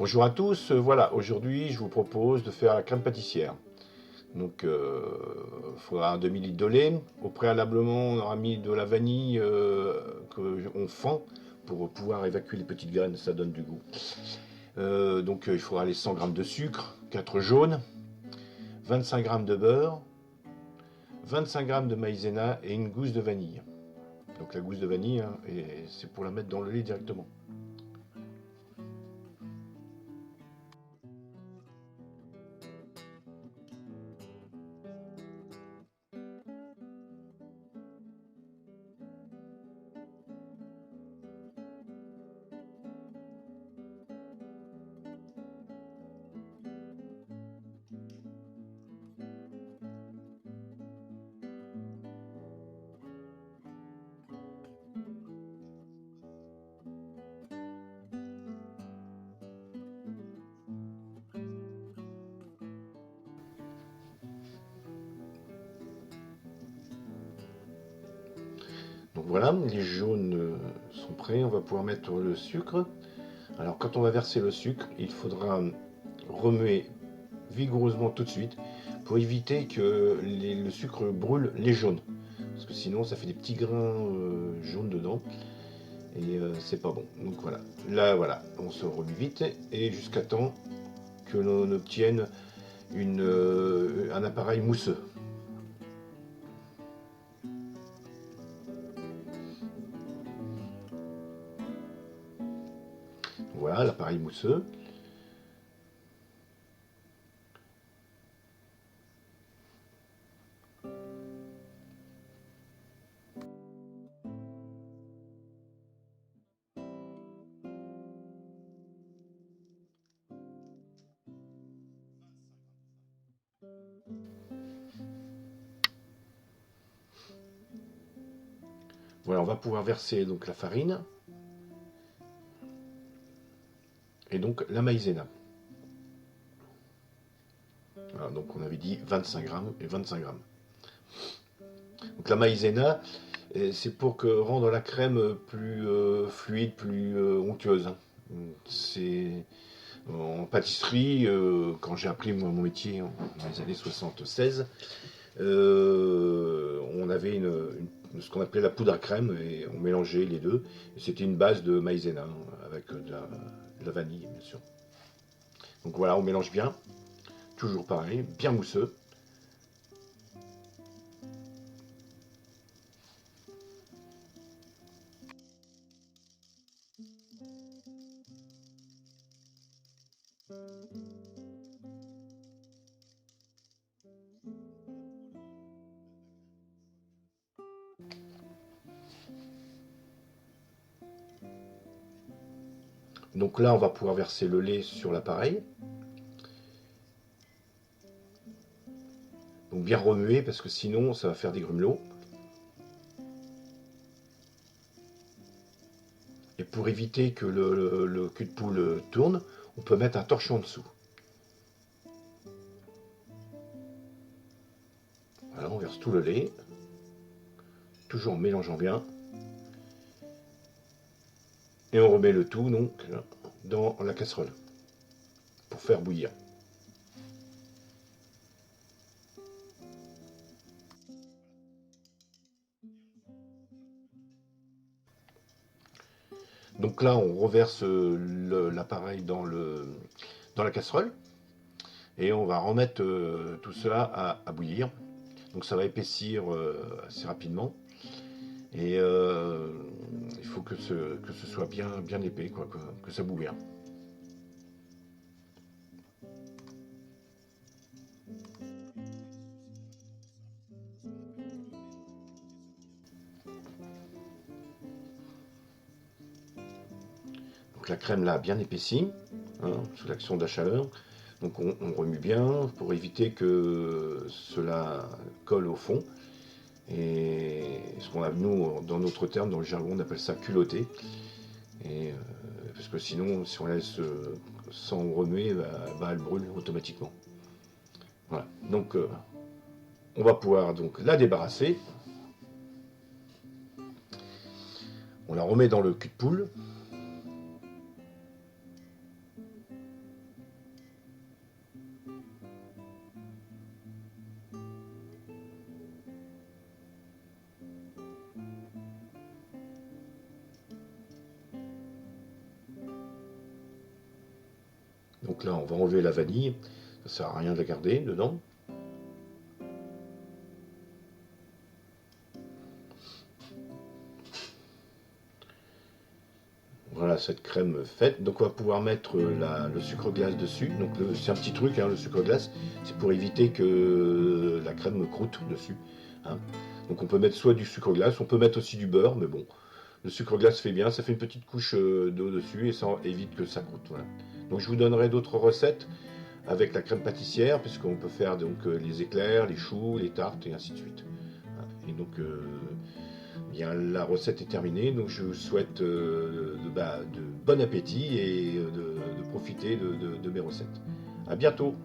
Bonjour à tous, voilà, aujourd'hui je vous propose de faire la crème pâtissière. Donc il faudra un demi-litre de lait. Au préalablement, on aura mis de la vanille qu'on fend pour pouvoir évacuer les petites graines, ça donne du goût. Il faudra les 100 g de sucre, 4 jaunes, 25 g de beurre, 25 g de maïzena et une gousse de vanille. Donc la gousse de vanille, hein, c'est pour la mettre dans le lait directement. Donc voilà, les jaunes sont prêts, on va pouvoir mettre le sucre. Alors quand on va verser le sucre, il faudra remuer vigoureusement tout de suite pour éviter que le sucre brûle les jaunes. Parce que sinon ça fait des petits grains jaunes dedans et c'est pas bon. Donc voilà, là voilà, on se remue vite et jusqu'à temps que l'on obtienne un appareil mousseux. Voilà l'appareil mousseux. Voilà, on va pouvoir verser donc la farine et donc la maïzena. Voilà, donc on avait dit 25 grammes et 25 grammes. Donc la maïzena, c'est pour rendre la crème plus fluide, plus onctueuse. C'est en pâtisserie, quand j'ai appris moi, mon métier dans les années 76, on avait ce qu'on appelait la poudre à crème et on mélangeait les deux. C'était une base de maïzena avec de la vanille, bien sûr. Donc voilà, on mélange bien, toujours pareil, bien mousseux. Donc là, on va pouvoir verser le lait sur l'appareil. Donc bien remuer parce que sinon ça va faire des grumelots. Et pour éviter que le cul de poule tourne, on peut mettre un torchon en dessous. Voilà, on verse tout le lait, toujours en mélangeant bien. Et on remet le tout donc dans la casserole pour faire bouillir. Donc là, on reverse l'appareil dans la casserole et on va remettre tout cela à bouillir. Donc ça va épaissir assez rapidement et il faut que ce soit bien épais, quoi, que ça boue bien. Donc la crème là a bien épaissi, hein, sous l'action de la chaleur. Donc on remue bien pour éviter que cela colle au fond. Et ce qu'on a, nous, dans notre terme, dans le jargon, on appelle ça culotter. Et, parce que sinon, si on laisse sans remuer, elle brûle automatiquement. Voilà. Donc on va pouvoir donc la débarrasser. On la remet dans le cul de poule. Donc là, on va enlever la vanille. Ça sert à rien de la garder dedans. Voilà cette crème faite. Donc on va pouvoir mettre le sucre glace dessus. Donc c'est un petit truc, hein, le sucre glace. C'est pour éviter que la crème croûte dessus, hein. Donc on peut mettre soit du sucre glace, on peut mettre aussi du beurre, mais bon, le sucre glace fait bien, ça fait une petite couche d'eau dessus et ça évite que ça croûte. Voilà. Donc je vous donnerai d'autres recettes avec la crème pâtissière, puisqu'on peut faire donc les éclairs, les choux, les tartes et ainsi de suite. Voilà. Et donc bien, la recette est terminée, donc je vous souhaite de bon appétit et de profiter de mes recettes. À bientôt!